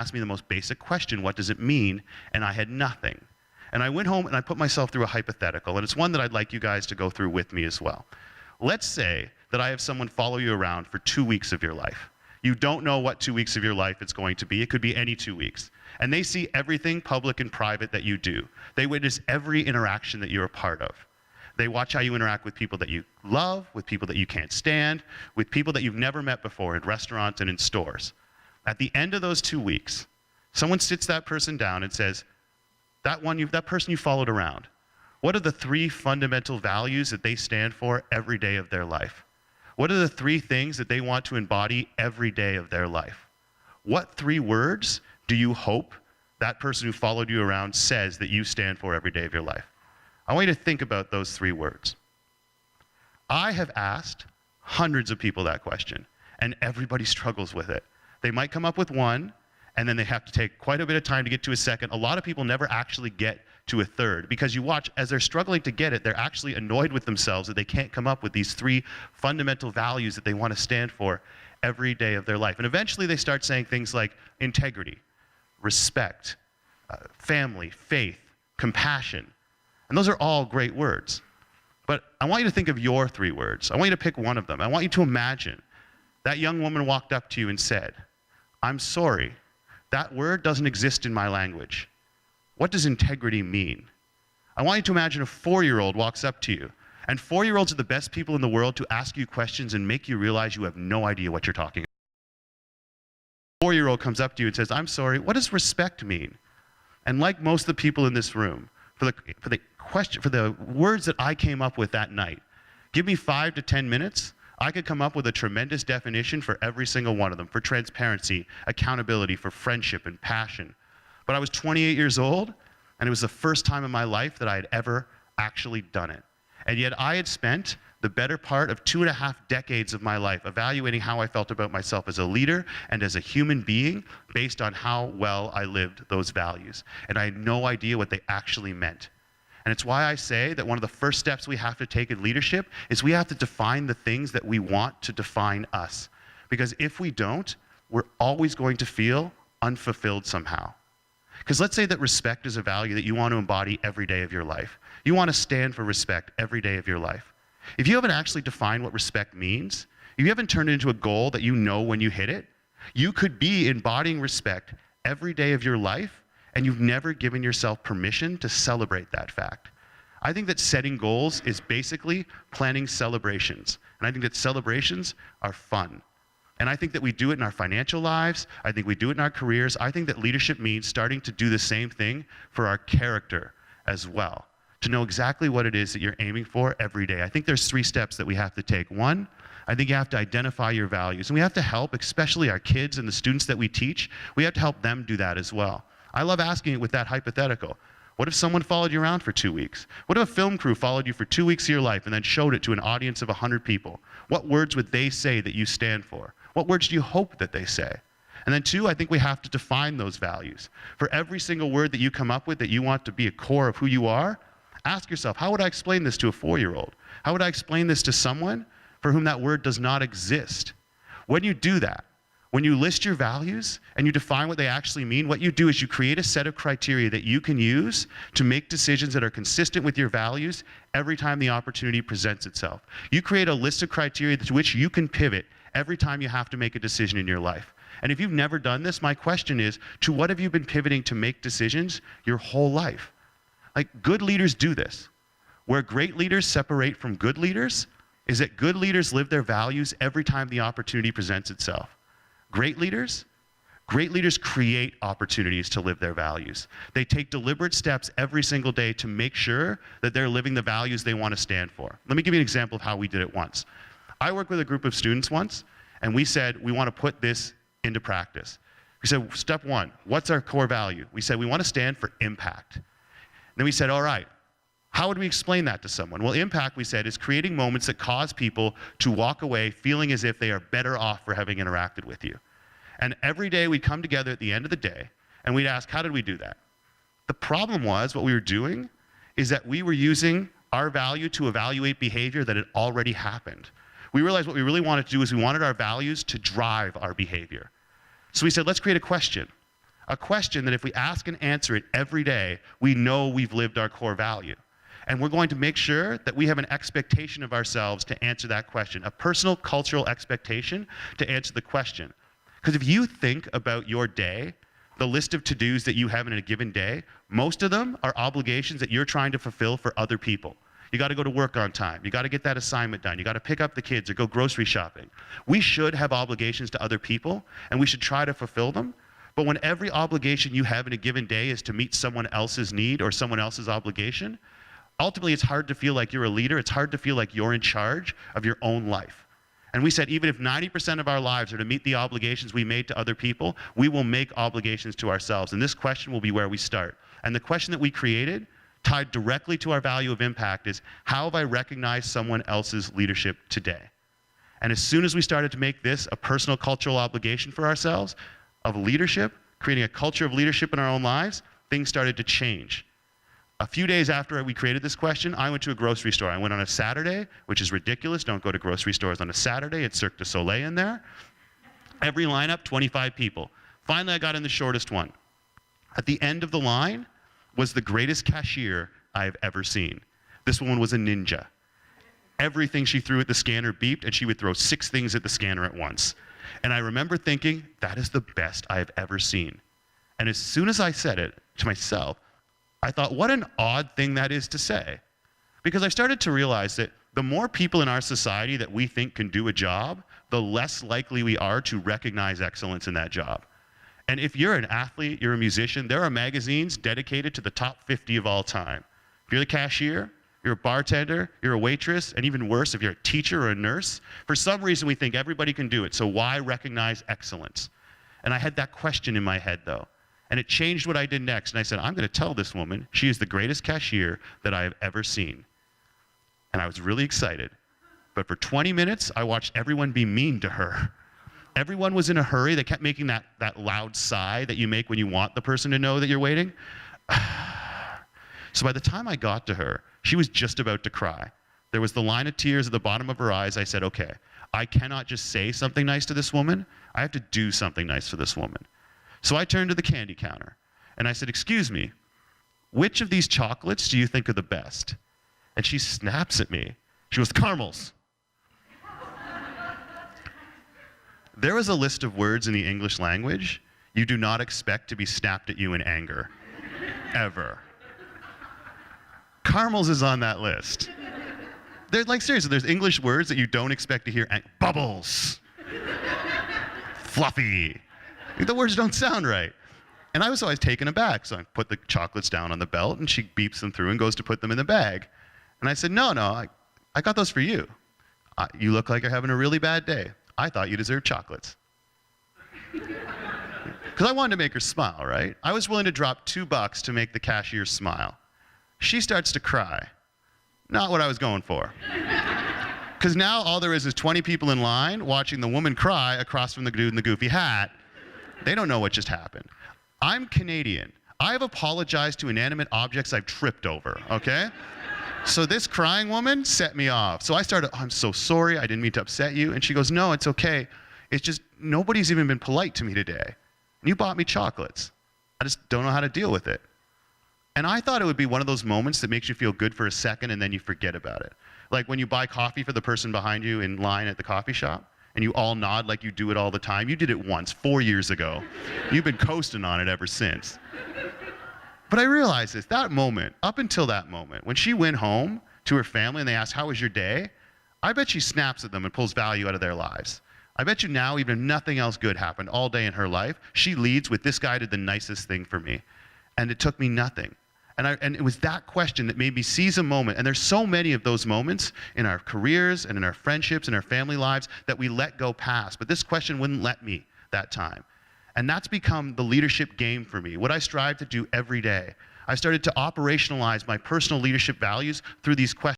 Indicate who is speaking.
Speaker 1: asked me the most basic question, what does it mean? And I had nothing. And I went home and I put myself through a hypothetical, and it's one that I'd like you guys to go through with me as well. Let's say that I have someone follow you around for 2 weeks of your life. You don't know what 2 weeks of your life it's going to be. It could be any 2 weeks. And they see everything public and private that you do. They witness every interaction that you're a part of. They watch how you interact with people that you love, with people that you can't stand, with people that you've never met before in restaurants and in stores. At the end of those 2 weeks, someone sits that person down and says, that person you followed around, what are the 3 fundamental values that they stand for every day of their life? What are the 3 things that they want to embody every day of their life? What 3 words do you hope that person who followed you around says that you stand for every day of your life? I want you to think about those 3 words. I have asked hundreds of people that question, and everybody struggles with it. They might come up with one, and then they have to take quite a bit of time to get to a second. A lot of people never actually get to a third, because you watch, as they're struggling to get it, they're actually annoyed with themselves that they can't come up with these 3 fundamental values that they want to stand for every day of their life. And eventually they start saying things like integrity, respect, family, faith, compassion. And those are all great words. But I want you to think of your 3 words. I want you to pick one of them. I want you to imagine that young woman walked up to you and said, I'm sorry, that word doesn't exist in my language. What does integrity mean? I want you to imagine a 4-year-old walks up to you, and 4-year-olds are the best people in the world to ask you questions and make you realize you have no idea what you're talking about. A 4-year-old comes up to you and says, I'm sorry, what does respect mean? And like most of the people in this room, for the words that I came up with that night, give me 5 to 10 minutes, I could come up with a tremendous definition for every single one of them, for transparency, accountability, for friendship and passion. But I was 28 years old, and it was the first time in my life that I had ever actually done it. And yet I had spent the better part of 2.5 decades of my life evaluating how I felt about myself as a leader and as a human being based on how well I lived those values. And I had no idea what they actually meant. And it's why I say that one of the first steps we have to take in leadership is we have to define the things that we want to define us. Because if we don't, we're always going to feel unfulfilled somehow. Because let's say that respect is a value that you want to embody every day of your life. You want to stand for respect every day of your life. If you haven't actually defined what respect means, if you haven't turned it into a goal that you know when you hit it, you could be embodying respect every day of your life, and you've never given yourself permission to celebrate that fact. I think that setting goals is basically planning celebrations. And I think that celebrations are fun. And I think that we do it in our financial lives. I think we do it in our careers. I think that leadership means starting to do the same thing for our character as well, to know exactly what it is that you're aiming for every day. I think there's 3 steps that we have to take. 1, I think you have to identify your values. And we have to help, especially our kids and the students that we teach, we have to help them do that as well. I love asking it with that hypothetical. What if someone followed you around for 2 weeks? What if a film crew followed you for 2 weeks of your life and then showed it to an audience of 100 people? What words would they say that you stand for? What words do you hope that they say? And then 2, I think we have to define those values. For every single word that you come up with that you want to be a core of who you are, ask yourself, how would I explain this to a 4-year-old? How would I explain this to someone for whom that word does not exist? When you do that, when you list your values and you define what they actually mean, what you do is you create a set of criteria that you can use to make decisions that are consistent with your values every time the opportunity presents itself. You create a list of criteria to which you can pivot every time you have to make a decision in your life. And if you've never done this, my question is, to what have you been pivoting to make decisions your whole life? Like, good leaders do this. Where great leaders separate from good leaders is that good leaders live their values every time the opportunity presents itself. Great leaders create opportunities to live their values. They take deliberate steps every single day to make sure that they're living the values they want to stand for. Let me give you an example of how we did it once. I worked with a group of students once, and we said, we want to put this into practice. We said, step 1, what's our core value? We said, we want to stand for impact. Then we said, all right, how would we explain that to someone? Well, impact, we said, is creating moments that cause people to walk away feeling as if they are better off for having interacted with you. And every day we'd come together at the end of the day, and we'd ask, how did we do that? The problem was, what we were doing is that we were using our value to evaluate behavior that had already happened. We realized what we really wanted to do is we wanted our values to drive our behavior. So we said, let's create a question. A question that if we ask and answer it every day, we know we've lived our core value. And we're going to make sure that we have an expectation of ourselves to answer that question, a personal cultural expectation to answer the question. Because if you think about your day, the list of to-dos that you have in a given day, most of them are obligations that you're trying to fulfill for other people. You got to go to work on time. You got to get that assignment done. You got to pick up the kids or go grocery shopping. We should have obligations to other people, and we should try to fulfill them. But when every obligation you have in a given day is to meet someone else's need or someone else's obligation, ultimately it's hard to feel like you're a leader. It's hard to feel like you're in charge of your own life. And we said even if 90% of our lives are to meet the obligations we made to other people, we will make obligations to ourselves. And this question will be where we start. And the question that we created, tied directly to our value of impact, is how have I recognized someone else's leadership today? And as soon as we started to make this a personal cultural obligation for ourselves of leadership, creating a culture of leadership in our own lives, things started to change. A few days after we created this question, I went to a grocery store. I went on a Saturday, which is ridiculous. Don't go to grocery stores on a Saturday. It's Cirque du Soleil in there. Every lineup, 25 people. Finally, I got in the shortest one. At the end of the line was the greatest cashier I've ever seen. This woman was a ninja. Everything she threw at the scanner beeped, and she would throw 6 things at the scanner at once. And I remember thinking, that is the best I have ever seen. And as soon as I said it to myself, I thought, what an odd thing that is to say. Because I started to realize that the more people in our society that we think can do a job, the less likely we are to recognize excellence in that job. And if you're an athlete, you're a musician, there are magazines dedicated to the top 50 of all time. If you're the cashier, you're a bartender, you're a waitress, and even worse, if you're a teacher or a nurse, for some reason we think everybody can do it, so why recognize excellence? And I had that question in my head, though. And it changed what I did next. And I said, I'm going to tell this woman she is the greatest cashier that I have ever seen. And I was really excited. But for 20 minutes, I watched everyone be mean to her. Everyone was in a hurry. They kept making that loud sigh that you make when you want the person to know that you're waiting. So by the time I got to her, she was just about to cry. There was the line of tears at the bottom of her eyes. I said, okay, I cannot just say something nice to this woman. I have to do something nice for this woman. So I turned to the candy counter, and I said, excuse me, which of these chocolates do you think are the best? And she snaps at me. She goes, caramels. There is a list of words in the English language you do not expect to be snapped at you in anger, ever. Caramels is on that list. They're like, seriously, there's English words that you don't expect to hear. Bubbles, fluffy. The words don't sound right. And I was always taken aback. So I put the chocolates down on the belt, and she beeps them through and goes to put them in the bag. And I said, no, I got those for you. You look like you're having a really bad day. I thought you deserved chocolates. Because I wanted to make her smile, right? I was willing to drop $2 to make the cashier smile. She starts to cry. Not what I was going for. Because now all there is 20 people in line watching the woman cry across from the dude in the goofy hat. They don't know what just happened. I'm Canadian. I've apologized to inanimate objects I've tripped over, okay? So this crying woman set me off. So I started, oh, I'm so sorry, I didn't mean to upset you. And she goes, no, it's okay. It's just, nobody's even been polite to me today. And you bought me chocolates. I just don't know how to deal with it. And I thought it would be one of those moments that makes you feel good for a second and then you forget about it. Like when you buy coffee for the person behind you in line at the coffee shop, and you all nod like you do it all the time. You did it once, 4 years ago. You've been coasting on it ever since. But I realized this, that moment, up until that moment, when she went home to her family and they asked, how was your day? I bet she snaps at them and pulls value out of their lives. I bet you now, even if nothing else good happened all day in her life, she leads with, this guy did the nicest thing for me. And it took me nothing. And it was that question that made me seize a moment. And there's so many of those moments in our careers and in our friendships and our family lives that we let go past. But this question wouldn't let me that time. And that's become the leadership game for me, what I strive to do every day. I started to operationalize my personal leadership values through these questions.